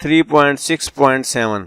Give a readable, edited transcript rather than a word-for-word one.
3.6.7،